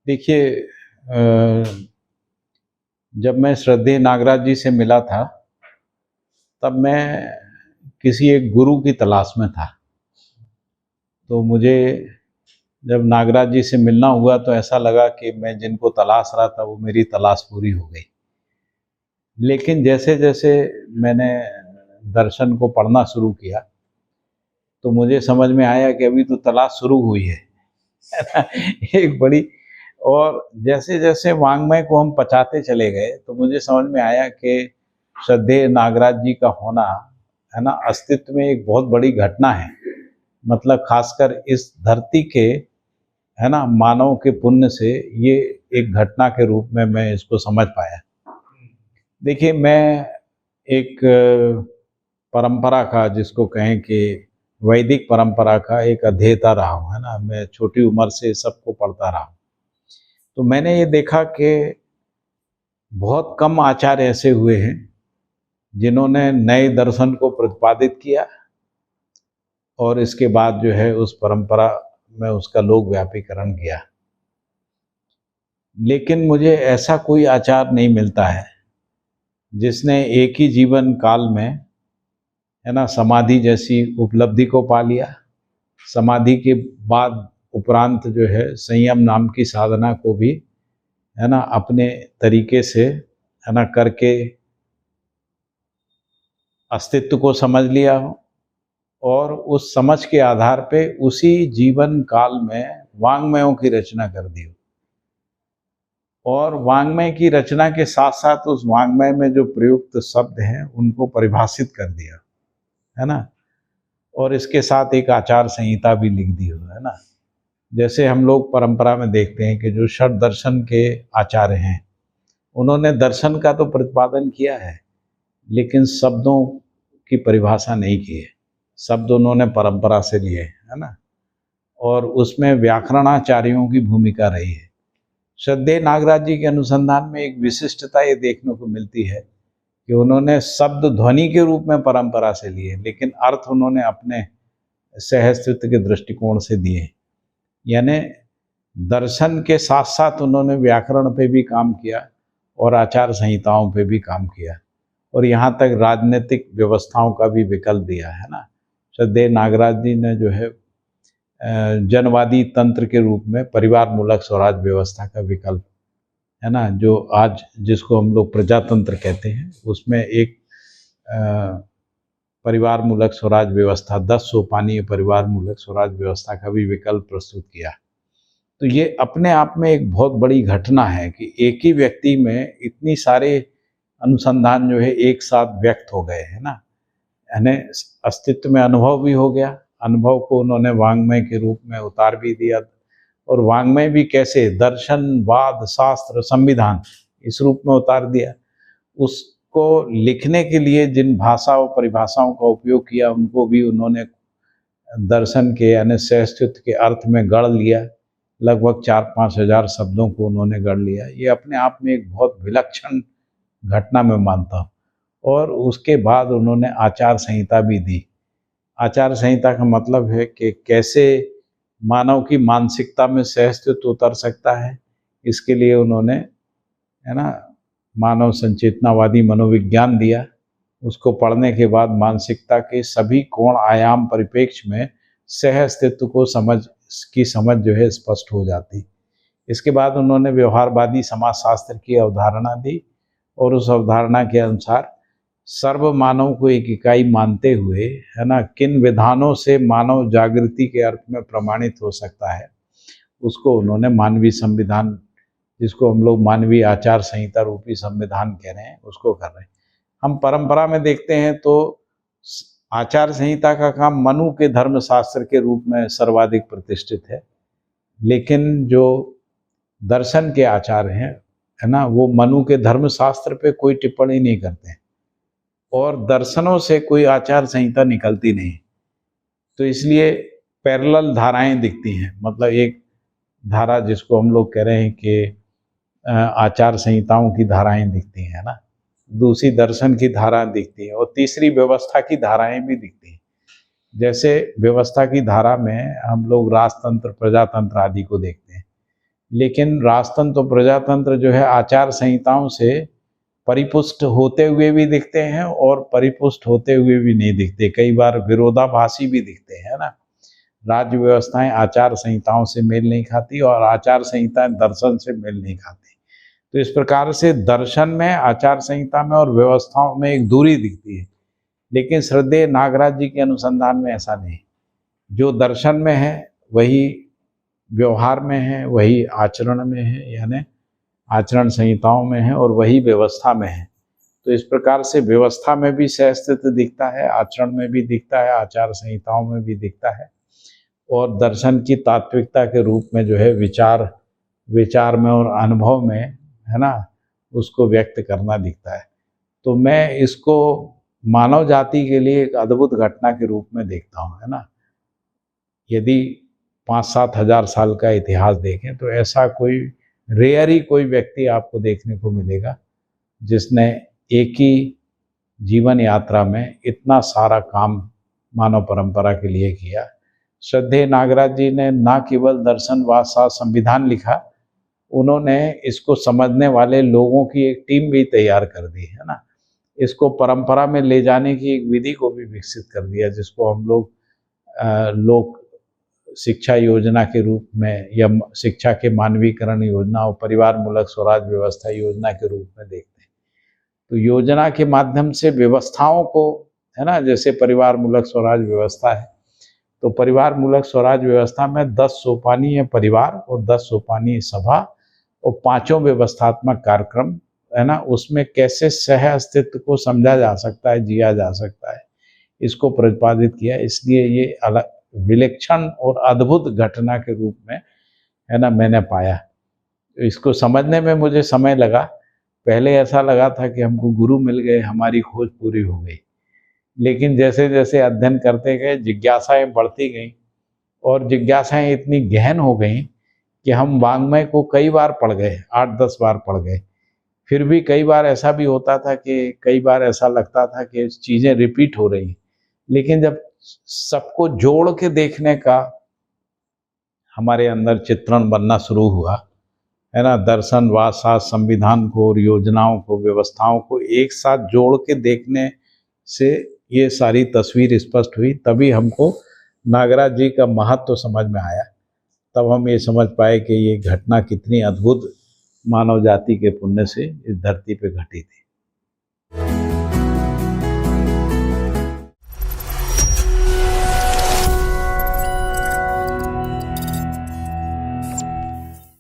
देखिए, जब मैं श्रद्धेय नागराज जी से मिला था, तब मैं किसी एक गुरु की तलाश में था। तो मुझे जब नागराज जी से मिलना हुआ तो ऐसा लगा कि मैं जिनको तलाश रहा था वो मेरी तलाश पूरी हो गई। लेकिन जैसे-जैसे मैंने दर्शन को पढ़ना शुरू किया, तो मुझे समझ में आया कि अभी तो तलाश शुरू हुई है। है ना? एक बड़ी और जैसे-जैसे वाङ्मय को हम पचाते चले गए, तो मुझे समझ में आया कि श्रद्धेय नागराज जी का होना, है ना, अस्तित्व में एक बहुत बड़ी घटना है। मतलब खासकर इस धरती के, है ना, मानव के पुण्य से ये एक घटना के रूप में मैं इसको समझ पाया। देखिए, मैं एक परंपरा का, जिसको कहें कि वैदिक परंपरा का एक अध्येता रहा हूँ, है ना? मैं छोटी उम्र से सबको पढ़ता रहा हूँ। तो मैंने ये देखा कि बहुत कम आचार्य ऐसे हुए हैं, जिन्होंने नए दर्शन को प्रतिपादित किया और इसके बाद जो है उस परंपरा में उसका लोक व्यापीकरण किया। लेकिन मुझे ऐसा कोई आचार्य नहीं मिलता है, जिसने एक ही जीवन काल में, है ना, समाधि जैसी उपलब्धि को पा लिया। समाधि के बाद उपरांत जो है संयम नाम की साधना को भी, है ना, अपने तरीके से, है ना, करके अस्तित्व को समझ लिया हो और उस समझ के आधार पे उसी जीवन काल में वाङ्मयों की रचना कर दी हो और वाङ्मय की रचना के साथ साथ उस वाङ्मय में जो प्रयुक्त शब्द हैं उनको परिभाषित कर दिया, है ना, और इसके साथ एक आचार संहिता भी लिख दी हो, है ना। जैसे हम लोग परंपरा में देखते हैं कि जो षट दर्शन के आचार्य हैं, उन्होंने दर्शन का तो प्रतिपादन किया है, लेकिन शब्दों की परिभाषा नहीं की है। शब्द उन्होंने परंपरा से लिए, है ना, और उसमें व्याकरणाचार्यों की भूमिका रही है। श्रद्धेय नागराज जी के अनुसंधान में एक विशिष्टता ये देखने को मिलती है कि उन्होंने शब्द ध्वनि के रूप में परंपरा से लिए, लेकिन अर्थ उन्होंने अपने सहअस्तित्व के दृष्टिकोण से दिए। यानी दर्शन के साथ साथ उन्होंने व्याकरण पे भी काम किया और आचार संहिताओं पे भी काम किया और यहाँ तक राजनीतिक व्यवस्थाओं का भी विकल्प दिया, है ना। श्रद्धेय नागराज जी ने जो है जनवादी तंत्र के रूप में परिवार मूलक स्वराज व्यवस्था का विकल्प, है ना, जो आज जिसको हम लोग प्रजातंत्र कहते हैं, उसमें एक परिवार मूलक स्वराज व्यवस्था, 10 सोपानीय परिवार मूलक स्वराज व्यवस्था का भी विकल्प प्रस्तुत किया। तो ये अपने आप में एक बहुत बड़ी घटना है कि एक ही व्यक्ति में इतनी सारे अनुसंधान जो है एक साथ व्यक्त हो गए, है ना। यानी अस्तित्व में अनुभव भी हो गया, अनुभव को उन्होंने वाङ्मय के रूप में उतार भी दिया और वाङ्मय भी कैसे, दर्शन, वाद, शास्त्र, संविधान, इस रूप में उतार दिया। उसको लिखने के लिए जिन भाषा और परिभाषाओं का उपयोग किया, उनको भी उन्होंने दर्शन के यानी सहअस्तित्व के अर्थ में गढ़ लिया। लगभग 4-5 हज़ार शब्दों को उन्होंने गढ़ लिया। ये अपने आप में एक बहुत विलक्षण घटना मैं मानता हूँ। और उसके बाद उन्होंने आचार संहिता भी दी। आचार संहिता का मतलब है कि कैसे मानव की मानसिकता में सहअस्तित्व उतर सकता है। इसके लिए उन्होंने, है ना, मानव संचेतनावादी मनोविज्ञान दिया। उसको पढ़ने के बाद मानसिकता के सभी कोण, आयाम, परिप्रेक्ष्य में सहअस्तित्व को समझ जो है स्पष्ट हो जाती। इसके बाद उन्होंने व्यवहारवादी समाजशास्त्र की अवधारणा दी और उस अवधारणा के अनुसार सर्व मानव को एक इकाई मानते हुए, है ना, किन विधानों से मानव जागृति के अर्थ में प्रमाणित हो सकता है, उसको उन्होंने मानवीय संविधान, जिसको हम लोग मानवीय आचार संहिता रूपी संविधान कह रहे हैं, उसको कर रहे हैं। हम परंपरा में देखते हैं तो आचार संहिता का काम मनु के धर्मशास्त्र के रूप में सर्वाधिक प्रतिष्ठित है, लेकिन जो दर्शन के आचार्य हैं, है ना, वो मनु के धर्मशास्त्र पे कोई टिप्पणी नहीं करते और दर्शनों से कोई आचार संहिता निकलती नहीं। तो इसलिए पैरेलल धाराएं दिखती हैं। मतलब एक धारा जिसको हम लोग कह रहे हैं कि आचार संहिताओं की धाराएं दिखती हैं, ना, दूसरी दर्शन की धारा दिखती है और तीसरी व्यवस्था की धाराएं भी दिखती हैं। जैसे व्यवस्था की धारा में हम लोग राजतंत्र, प्रजातंत्र आदि को देखते हैं। लेकिन राजतंत्र प्रजातंत्र जो है आचार संहिताओं से परिपुष्ट होते हुए भी दिखते हैं और परिपुष्ट होते हुए भी नहीं दिखते, कई बार विरोधाभासी भी दिखते हैं ना। राज्य व्यवस्थाएं आचार संहिताओं से मेल नहीं खाती और आचार संहिताएं दर्शन से मेल नहीं खाती। तो इस प्रकार से दर्शन में, आचार संहिता में और व्यवस्थाओं में एक दूरी दिखती है, लेकिन श्रद्धेय नागराज जी के अनुसंधान में ऐसा नहीं। जो दर्शन में है वही व्यवहार में है, वही आचरण में है, यानी आचरण संहिताओं में है, और वही व्यवस्था में है। तो इस प्रकार से व्यवस्था में भी सहअस्तित्व दिखता है, आचरण में भी दिखता है, आचार संहिताओं में भी दिखता है, और दर्शन की तात्विकता के रूप में जो है विचार में और अनुभव में, है ना, उसको व्यक्त करना दिखता है। तो मैं इसको मानव जाति के लिए एक अद्भुत घटना के रूप में देखता हूँ, है ना। यदि 5-7 हजार साल का इतिहास देखें तो ऐसा कोई रेयर ही कोई व्यक्ति आपको देखने को मिलेगा जिसने एक ही जीवन यात्रा में इतना सारा काम मानव परंपरा के लिए किया। श्रद्धेय नागराज जी ने ना केवल दर्शन व संविधान लिखा, उन्होंने इसको समझने वाले लोगों की एक टीम भी तैयार कर दी, है ना। इसको परंपरा में ले जाने की एक विधि को भी विकसित कर दिया, जिसको हम लोग शिक्षा योजना के रूप में या शिक्षा के मानवीकरण योजना और परिवार मूलक स्वराज व्यवस्था योजना के रूप में देखते हैं। तो योजना के माध्यम से व्यवस्थाओं को, है ना, जैसे परिवार मूलक स्वराज व्यवस्था है, तो परिवार मूलक स्वराज व्यवस्था में 10 सोपानीय परिवार और 10 सोपानीय सभा और 5 व्यवस्थात्मक कार्यक्रम, है ना, उसमें कैसे सह अस्तित्व को समझा जा सकता है, जिया जा सकता है, इसको प्रतिपादित किया। इसलिए ये अलग विलक्षण और अद्भुत घटना के रूप में, है ना, मैंने पाया। इसको समझने में मुझे समय लगा। पहले ऐसा लगा था कि हमको गुरु मिल गए, हमारी खोज पूरी हो गई। लेकिन जैसे जैसे अध्ययन करते गए जिज्ञासाएं बढ़ती गई और जिज्ञासाएं इतनी गहन हो गई कि हम वाङ्मय को कई बार पढ़ गए, 8-10 बार पढ़ गए। फिर भी कई बार ऐसा भी होता था कि कई बार ऐसा लगता था कि चीज़ें रिपीट हो रही। लेकिन जब सबको जोड़ के देखने का हमारे अंदर चित्रण बनना शुरू हुआ, है ना, दर्शन व संविधान को और योजनाओं को, व्यवस्थाओं को एक साथ जोड़ के देखने से ये सारी तस्वीर स्पष्ट हुई। तभी हमको नागराज जी का महत्व समझ में आया। तब हम ये समझ पाए कि ये घटना कितनी अद्भुत मानव जाति के पुण्य से इस धरती पे घटी थी।